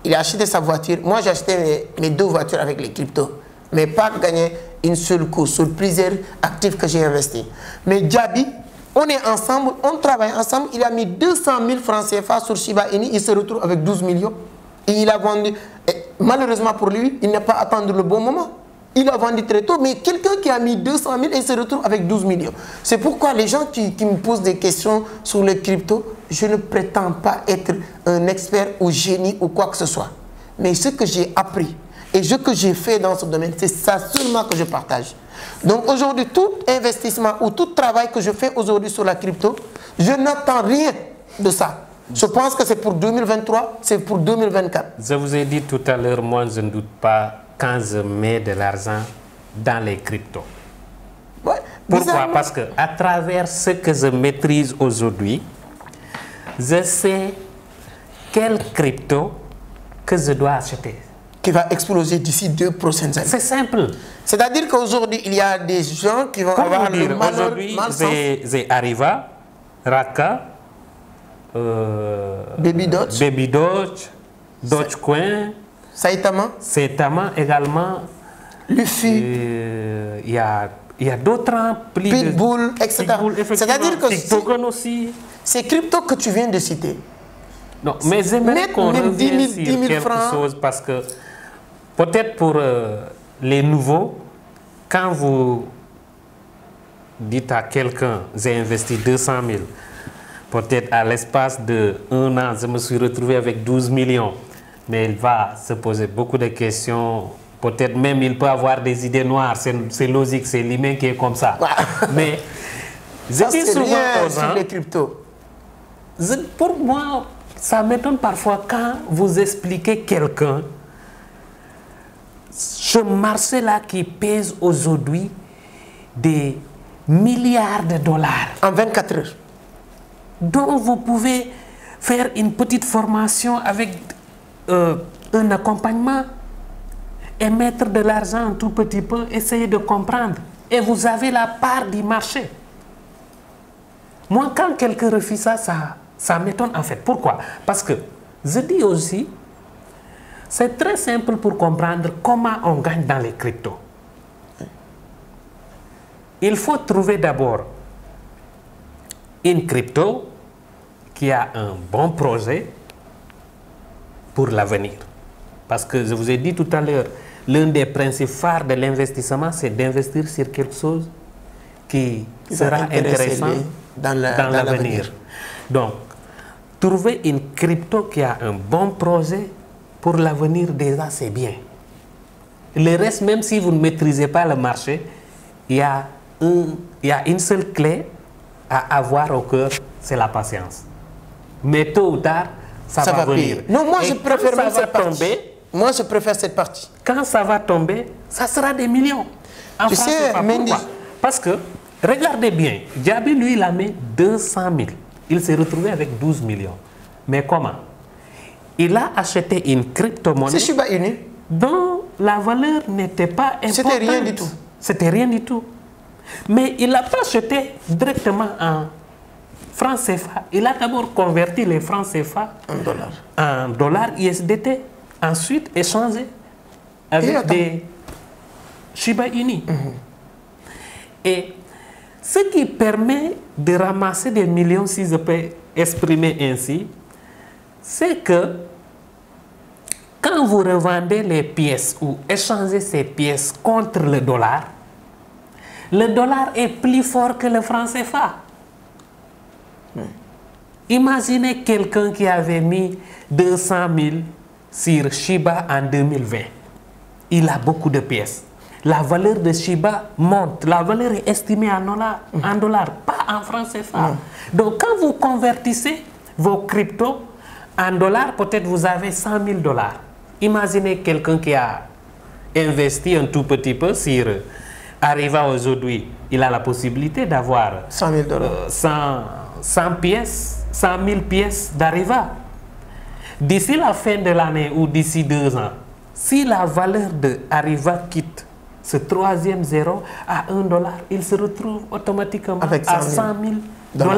Il a acheté sa voiture. Moi, j'ai acheté mes 2 voitures avec les cryptos. Mais pas gagné une seule course sur plusieurs actifs que j'ai investis. Mais Djabi, on est ensemble, on travaille ensemble. Il a mis 200 000 francs CFA sur Shiba Inu. Il se retrouve avec 12 millions. Et il a vendu. Et malheureusement pour lui, il n'a pas attendu le bon moment. Il a vendu très tôt. Mais quelqu'un qui a mis 200 000 et il se retrouve avec 12 millions. C'est pourquoi les gens qui me posent des questions sur les cryptos, je ne prétends pas être un expert ou génie ou quoi que ce soit. Mais ce que j'ai appris et ce que j'ai fait dans ce domaine, c'est ça seulement que je partage. Donc aujourd'hui, tout investissement ou tout travail que je fais aujourd'hui sur la crypto, je n'attends rien de ça. Je pense que c'est pour 2023, c'est pour 2024. Je vous ai dit tout à l'heure, moi je ne doute pas quand je mets de l'argent dans les cryptos. Ouais, pourquoi? Parce que à travers ce que je maîtrise aujourd'hui, je sais quelle crypto que je dois acheter. Qui va exploser d'ici 2 prochaines années. C'est simple. C'est-à-dire qu'aujourd'hui, il y a des gens qui vont avoir le malheur. Aujourd'hui, j'ai Arriva, Raka, Baby Doge, Dogecoin, Saitama également. Luffy. Il y a d'autres Pitbull, etc. C'est-à-dire que aussi. Ces cryptos que tu viens de citer. Non, mais j'aimerais qu'on revienne sur quelque chose parce que peut-être pour les nouveaux, quand vous dites à quelqu'un j'ai investi 200 000, peut-être à l'espace de 1 an, je me suis retrouvé avec 12 millions. Mais il va se poser beaucoup de questions. Peut-être même il peut avoir des idées noires. C'est logique, c'est l'humain qui est comme ça. Mais je dis souvent aux gens, les cryptos. Pour moi, ça m'étonne parfois quand vous expliquez quelqu'un ce marché-là qui pèse aujourd'hui des milliards de dollars. En 24 heures. Donc vous pouvez faire une petite formation avec un accompagnement et mettre de l'argent un tout petit peu, essayer de comprendre. Et vous avez la part du marché. Moi, quand quelqu'un refuse ça m'étonne en fait. Pourquoi? Parce que je dis aussi, c'est très simple pour comprendre comment on gagne dans les cryptos. Il faut trouver d'abord une crypto qui a un bon projet pour l'avenir. Parce que je vous ai dit tout à l'heure, l'un des principes phares de l'investissement, c'est d'investir sur quelque chose qui sera intéressant dans l'avenir. Donc, trouver une crypto qui a un bon projet pour l'avenir, déjà, c'est bien. Le reste, même si vous ne maîtrisez pas le marché, il y a une seule clé à avoir au cœur, c'est la patience. Mais tôt ou tard, ça va venir. Non, moi, je préfère même cette partie. Moi, je préfère cette partie. Quand ça va tomber, ça sera des millions. En France, pourquoi? Parce que, regardez bien, Djabi, lui, il a mis 200 000. Il s'est retrouvé avec 12 millions. Mais comment? Il a acheté une crypto-monnaie. C'est Shiba Inu. Dont la valeur n'était pas importante. C'était rien du tout. C'était rien du tout. Mais il n'a pas acheté directement en francs CFA. Il a d'abord converti les francs CFA en dollars USDT. Ensuite, échangé avec des Shiba Inu. Et ce qui permet de ramasser des millions, si je peux exprimer ainsi, c'est que quand vous revendez les pièces ou échangez ces pièces contre le dollar est plus fort que le franc CFA. Imaginez quelqu'un qui avait mis 200 000 sur Shiba en 2020. Il a beaucoup de pièces. La valeur de Shiba monte. La valeur est estimée en dollars, pas en francs CFA. Donc, quand vous convertissez vos cryptos en dollars, peut-être vous avez 100 000 dollars. Imaginez quelqu'un qui a investi un tout petit peu sur Arriva aujourd'hui. Il a la possibilité d'avoir 100 000 dollars. 100 000 pièces d'Arriva. D'ici la fin de l'année ou d'ici 2 ans, si la valeur de Arriva quitte ce troisième zéro à $1, il se retrouve automatiquement à 100 000 $.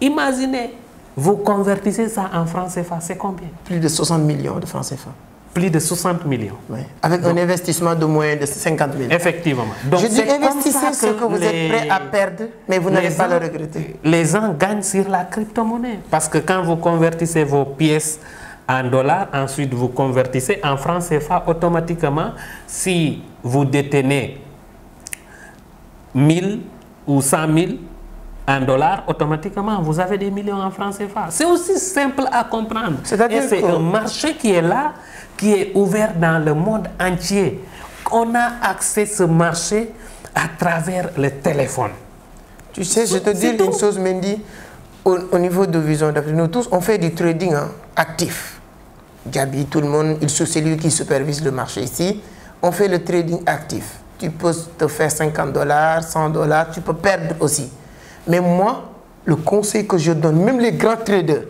Imaginez, vous convertissez ça en francs CFA, c'est combien? Plus de 60 millions de francs CFA. Plus de 60 millions. Oui. Avec un investissement de moins de 50 000. Effectivement. Donc, je dis investissez ce que vous êtes prêt à perdre, mais vous n'allez pas le regretter. Les gens gagnent sur la crypto-monnaie. Parce que quand vous convertissez vos pièces en dollars, ensuite vous convertissez en francs CFA automatiquement. Si vous détenez 1000 ou 100 000 en dollars, automatiquement vous avez des millions en francs CFA. C'est aussi simple à comprendre. Et c'est un marché qui est là, qui est ouvert dans le monde entier. On a accès à ce marché à travers le téléphone. Tu sais, je te dis une chose, Mendy, au niveau de Vision d'Afrique, nous tous, on fait du trading actif. Gabi, tout le monde, c'est celui qui supervise le marché ici. On fait le trading actif. Tu peux te faire $50, $100, tu peux perdre aussi. Mais moi, le conseil que je donne, même les grands traders,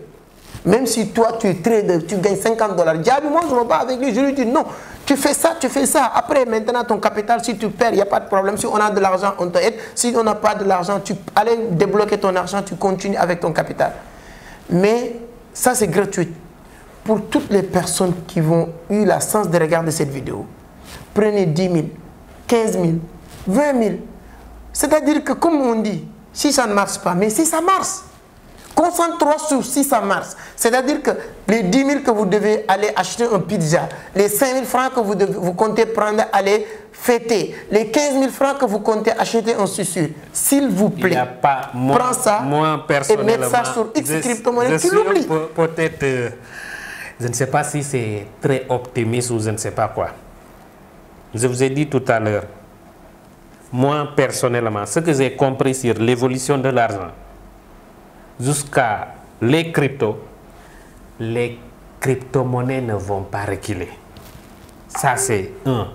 même si toi tu es trader, tu gagnes $50, Gabi, moi je ne vais pas avec lui, je lui dis non, tu fais ça, tu fais ça. Après, maintenant, ton capital, si tu perds, il n'y a pas de problème. Si on a de l'argent, on t'aide. Si on n'a pas de l'argent, tu allais débloquer ton argent, tu continues avec ton capital. Mais ça, c'est gratuit. Pour toutes les personnes qui vont eu la chance de regarder cette vidéo, prenez 10 000, 15 000, 20 000. C'est-à-dire que, comme on dit, si ça ne marche pas, mais si ça marche, concentre-toi sur si ça marche. C'est-à-dire que les 10 000 que vous devez aller acheter un pizza, les 5 000 francs que vous comptez prendre, aller fêter, les 15 000 francs que vous comptez acheter en sucre, s'il vous plaît, prends ça et mets ça sur X crypto-monnaie, tu l'oublies. Peut-être, je ne sais pas si c'est très optimiste ou je ne sais pas quoi. Je vous ai dit tout à l'heure, moi personnellement, ce que j'ai compris sur l'évolution de l'argent, jusqu'à les crypto-monnaies ne vont pas reculer. Ça, c'est un.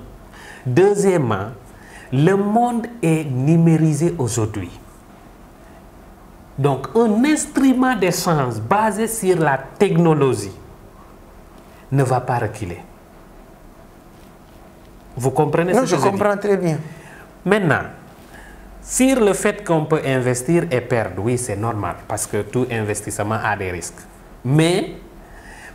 Deuxièmement, le monde est numérisé aujourd'hui. Donc, un instrument d'échange basé sur la technologie ne va pas reculer. Vous comprenez ce que je dis? Non, je comprends très bien. Maintenant, sur le fait qu'on peut investir et perdre, oui, c'est normal, parce que tout investissement a des risques. Mais,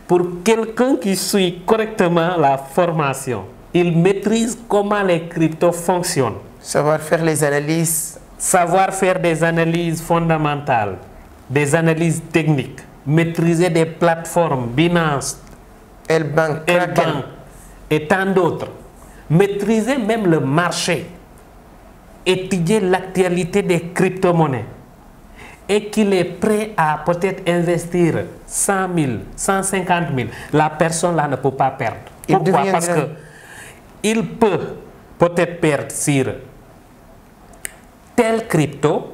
pour quelqu'un qui suit correctement la formation, il maîtrise comment les cryptos fonctionnent. Savoir faire les analyses. Savoir faire des analyses fondamentales, des analyses techniques, maîtriser des plateformes, Binance, L-Bank, et tant d'autres. Maîtriser même le marché, étudier l'actualité des crypto-monnaies et qu'il est prêt à peut-être investir 100 000, 150 000, la personne là ne peut pas perdre. Pourquoi? Parce qu'il peut peut-être perdre sur tel crypto,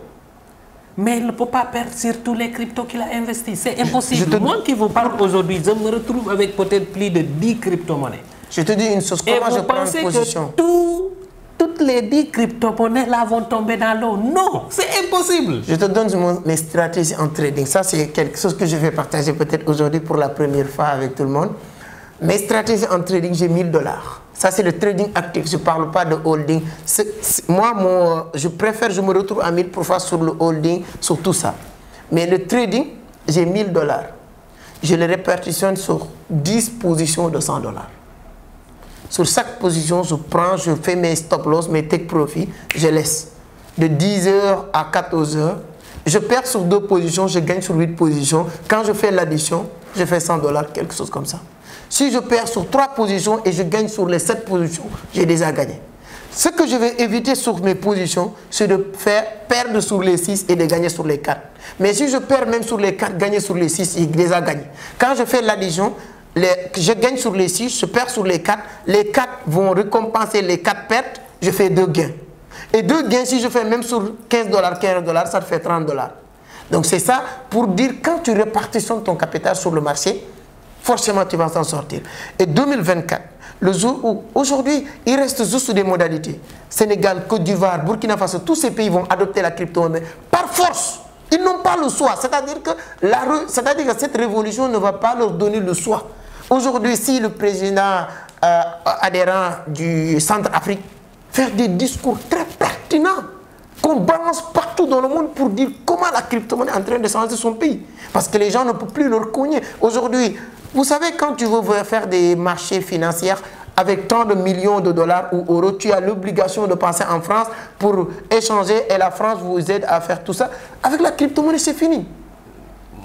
mais il ne peut pas perdre sur tous les cryptos qu'il a investis. C'est impossible. Moi qui vous parle aujourd'hui, je me retrouve avec peut-être plus de 10 crypto-monnaies. Je te dis une chose, comment je prends une position? Toutes les 10 crypto-monnaies là vont tomber dans l'eau. Non, c'est impossible. Je te donne mes stratégies en trading. Ça, c'est quelque chose que je vais partager peut-être aujourd'hui pour la première fois avec tout le monde. Mes stratégies en trading, j'ai $1000. Ça, c'est le trading actif. Je ne parle pas de holding. Moi, je préfère, je me retrouve à 1000 pour faire sur le holding, sur tout ça. Mais le trading, j'ai $1000. Je le répartitionne sur 10 positions de $100. Sur chaque position, je prends, je fais mes stop loss, mes take profit, je laisse. De 10h à 14h, je perds sur 2 positions, je gagne sur 8 positions. Quand je fais l'addition, je fais $100, quelque chose comme ça. Si je perds sur 3 positions et je gagne sur les 7 positions, j'ai déjà gagné. Ce que je vais éviter sur mes positions, c'est de faire perdre sur les 6 et de gagner sur les 4. Mais si je perds même sur les 4, gagner sur les 6, j'ai déjà gagné. Quand je fais l'addition, je gagne sur les 6, je perds sur les 4. Les 4 vont récompenser les 4 pertes, je fais 2 gains. Et 2 gains, si je fais même sur $15, $15, ça te fait $30. Donc c'est ça pour dire, quand tu répartitionnes ton capital sur le marché, forcément tu vas s'en sortir. Et 2024, le jour où, aujourd'hui, il reste juste des modalités. Sénégal, Côte d'Ivoire, Burkina Faso, tous ces pays vont adopter la crypto-monnaie par force. Ils n'ont pas le soi. C'est-à-dire que, cette révolution ne va pas leur donner le soi. Aujourd'hui, si le président adhérent du Centre-Afrique fait des discours très pertinents, qu'on balance partout dans le monde pour dire comment la crypto-monnaie est en train de changer son pays. Parce que les gens ne peuvent plus le reconnaître. Aujourd'hui, vous savez, quand tu veux faire des marchés financiers avec tant de millions de dollars ou euros, tu as l'obligation de passer en France pour échanger et la France vous aide à faire tout ça. Avec la crypto-monnaie, c'est fini.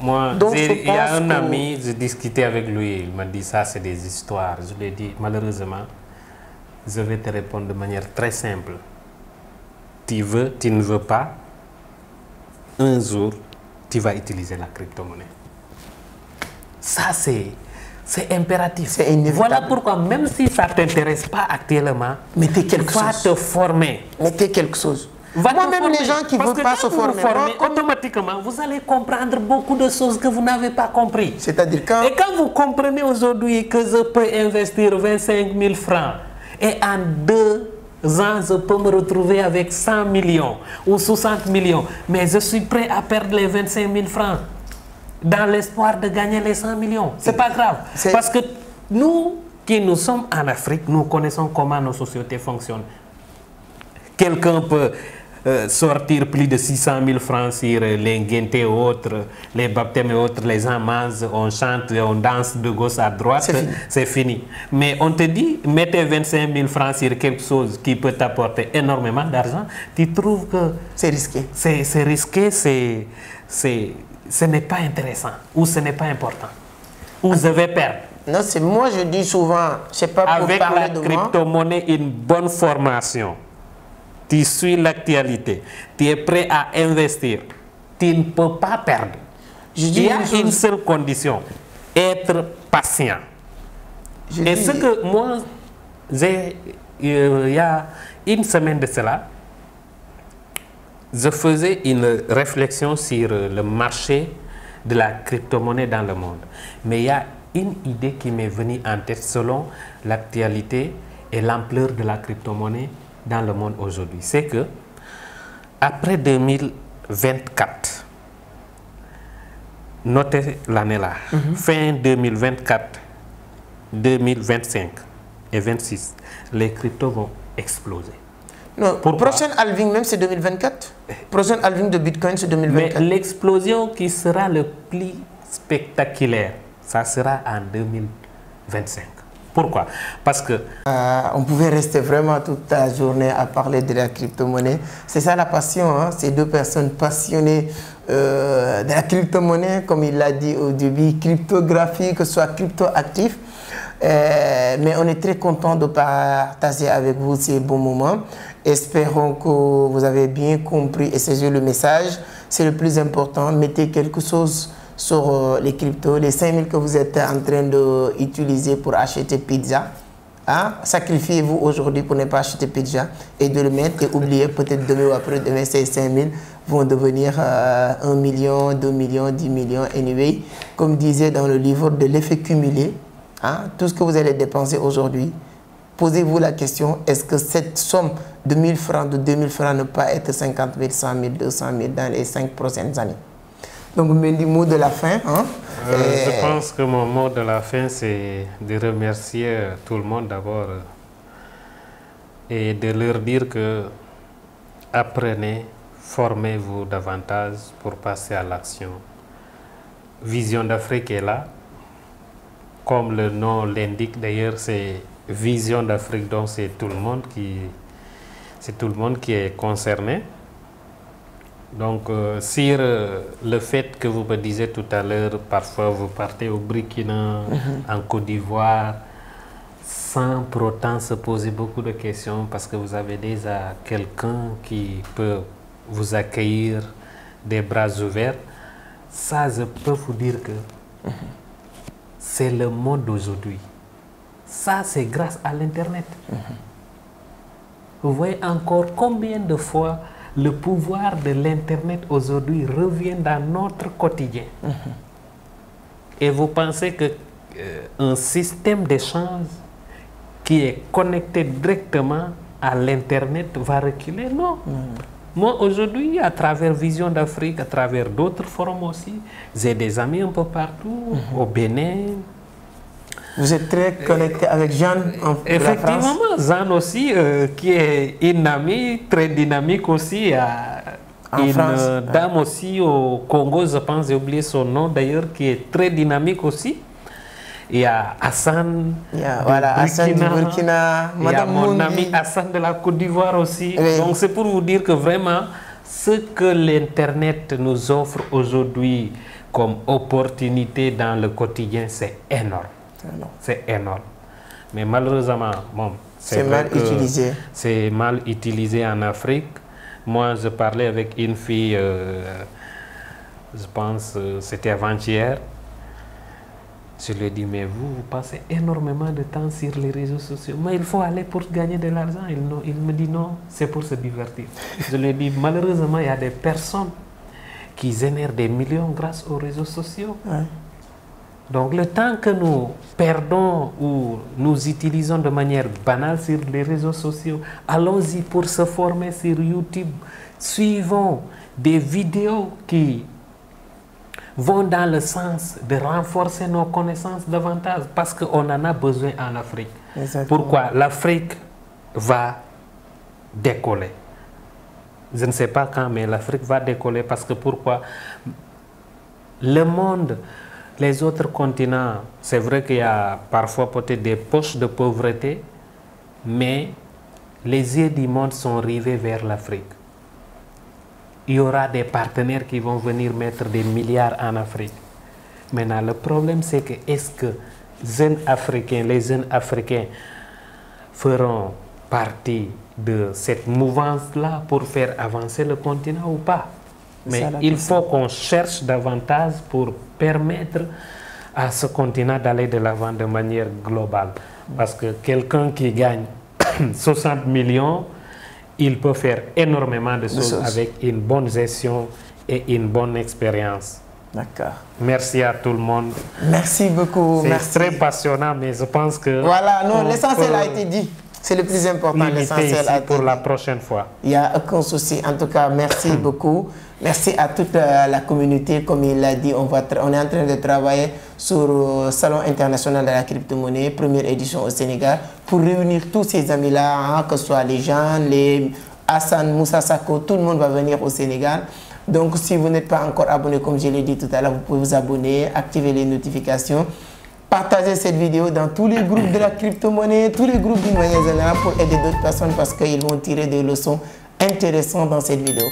Moi, il y a un ami, je discutais avec lui, il m'a dit ça, c'est des histoires. Je lui ai dit, malheureusement, je vais te répondre de manière très simple. Tu veux, tu ne veux pas, un jour, tu vas utiliser la crypto-monnaie. Ça, c'est impératif. C'est inévitable. Voilà pourquoi, même si ça ne t'intéresse pas actuellement, mettez quelque chose. Va te former. Mettez quelque chose. Moi-même, les gens qui ne veulent pas se former, automatiquement, vous allez comprendre beaucoup de choses que vous n'avez pas compris. C'est-à-dire quand... Et quand vous comprenez aujourd'hui que je peux investir 25 000 francs et en 2 ans, je peux me retrouver avec 100 millions ou 60 millions, mais je suis prêt à perdre les 25 000 francs dans l'espoir de gagner les 100 millions. Ce n'est pas grave. Parce que nous qui nous sommes en Afrique, nous connaissons comment nos sociétés fonctionnent. Quelqu'un peut sortir plus de 600 000 francs sur les guintes et autres, les baptêmes et autres, les gens mangent, on chante, on danse de gauche à droite, c'est fini. Mais on te dit, mettez 25 000 francs sur quelque chose qui peut t'apporter énormément d'argent, tu trouves que... C'est risqué. C'est risqué, ce n'est pas intéressant, ou ce n'est pas important, ou je vais perdre. Non, c'est moi je dis souvent, je sais pas pour avec parler la de crypto-monnaie, une bonne formation. Tu suis l'actualité, tu es prêt à investir, tu ne peux pas perdre. Il y a une seule condition, être patient. Et ce que moi, il y a une semaine de cela, je faisais une réflexion sur le marché de la crypto-monnaie dans le monde. Mais il y a une idée qui m'est venue en tête selon l'actualité et l'ampleur de la crypto-monnaie dans le monde aujourd'hui. C'est que après 2024, notez l'année là, fin 2024, 2025 et 2026, les cryptos vont exploser. Non, prochaine halving même c'est 2024. Prochaine halving de Bitcoin c'est 2024. Mais l'explosion qui sera le plus spectaculaire, ça sera en 2025. Pourquoi? Parce que... on pouvait rester vraiment toute la journée à parler de la crypto-monnaie. C'est ça la passion, hein? Ces deux personnes passionnées de la crypto-monnaie, comme il l'a dit au début, cryptographie, que ce soit crypto-actif. Mais on est très content de partager avec vous ces bons moments. Espérons que vous avez bien compris et saisi le message. C'est le plus important. Mettez quelque chose sur les cryptos, les 5 000 que vous êtes en train d'utiliser pour acheter pizza. Hein? Sacrifiez-vous aujourd'hui pour ne pas acheter pizza et de le mettre et oubliez peut-être demain ou après-demain ces 5 000 vont devenir 1 million, 2 millions, 10 millions. Anyway, comme disait dans le livre de l'effet cumulé, hein? Tout ce que vous allez dépenser aujourd'hui, posez-vous la question, est-ce que cette somme de 1000 francs, de 2000 francs ne peut pas être 50 000, 100 000, 200 000 dans les 5 prochaines années? Donc, mes mots de la fin. Hein? Je pense que mon mot de la fin, c'est de remercier tout le monde d'abord et de leur dire que apprenez, formez-vous davantage pour passer à l'action. Vision d'Afrique est là. Comme le nom l'indique, d'ailleurs, c'est Vision d'Afrique, donc c'est tout le monde qui est concerné. Donc, sur le fait que vous me disiez tout à l'heure, parfois vous partez au Burkina, en Côte d'Ivoire, sans pour autant se poser beaucoup de questions, parce que vous avez déjà quelqu'un qui peut vous accueillir des bras ouverts. Ça, je peux vous dire que c'est le monde d'aujourd'hui. Ça, c'est grâce à l'Internet. Vous voyez encore combien de fois le pouvoir de l'Internet aujourd'hui revient dans notre quotidien. Et vous pensez qu'un système d'échange qui est connecté directement à l'Internet va reculer? Non. Moi, aujourd'hui, à travers Vision d'Afrique, à travers d'autres forums aussi, j'ai des amis un peu partout, au Bénin. Vous êtes très connecté avec Jeanne en Effectivement, Jeanne aussi, qui est une amie très dynamique aussi. Une dame aussi au Congo, je pense, j'ai oublié son nom d'ailleurs, qui est très dynamique aussi. Il y a Hassan, Hassan du Burkina, il y a mon ami Hassan de la Côte d'Ivoire aussi. Oui. Donc c'est pour vous dire que vraiment, ce que l'Internet nous offre aujourd'hui comme opportunité dans le quotidien, c'est énorme. C'est énorme. Mais malheureusement, bon, c'est mal utilisé. C'est mal utilisé en Afrique. Moi, je parlais avec une fille, je pense c'était avant-hier. Je lui ai dit, mais vous passez énormément de temps sur les réseaux sociaux. Mais il faut aller pour gagner de l'argent. Il me dit non, c'est pour se divertir. Je lui ai dit, malheureusement, il y a des personnes qui génèrent des millions grâce aux réseaux sociaux. Ouais. Donc le temps que nous perdons ou nous utilisons de manière banale sur les réseaux sociaux, allons-y pour se former sur YouTube. Suivons des vidéos qui vont dans le sens de renforcer nos connaissances davantage parce qu'on en a besoin en Afrique. Exactement. Pourquoi? L'Afrique va décoller. Je ne sais pas quand, mais l'Afrique va décoller parce que pourquoi? Le monde, les autres continents, c'est vrai qu'il y a parfois peut-être des poches de pauvreté, mais les yeux du monde sont rivés vers l'Afrique. Il y aura des partenaires qui vont venir mettre des milliards en Afrique. Maintenant, le problème, c'est que est-ce que les jeunes Africains feront partie de cette mouvance-là pour faire avancer le continent ou pas? Mais il faut qu'on cherche davantage pour permettre à ce continent d'aller de l'avant de manière globale. Parce que quelqu'un qui gagne 60 millions, il peut faire énormément de choses avec une bonne gestion et une bonne expérience. D'accord. Merci à tout le monde. Merci beaucoup. C'est très passionnant, mais je pense que... Voilà, non, l'essentiel a été dit. C'est le plus important. L'essentiel a été pour la prochaine fois. Il n'y a aucun souci. En tout cas, merci beaucoup. Merci à toute la communauté. Comme il l'a dit, on est en train de travailler sur le Salon international de la crypto-monnaie, première édition au Sénégal, pour réunir tous ces amis-là, hein, que ce soit les gens, les Hassan, Moussa Sako, tout le monde va venir au Sénégal. Donc, si vous n'êtes pas encore abonné, comme je l'ai dit tout à l'heure, vous pouvez vous abonner, activer les notifications, partager cette vidéo dans tous les groupes de la crypto-monnaie, tous les groupes d'une manière générale pour aider d'autres personnes parce qu'ils vont tirer des leçons intéressantes dans cette vidéo.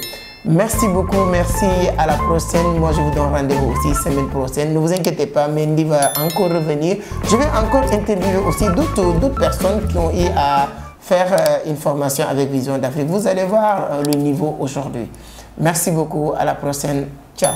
Merci beaucoup, merci, à la prochaine. Moi, je vous donne rendez-vous aussi semaine prochaine. Ne vous inquiétez pas, Mendy va encore revenir. Je vais encore interviewer aussi d'autres personnes qui ont eu à faire une formation avec Vision d'Afrique. Vous allez voir le niveau aujourd'hui. Merci beaucoup, à la prochaine. Ciao.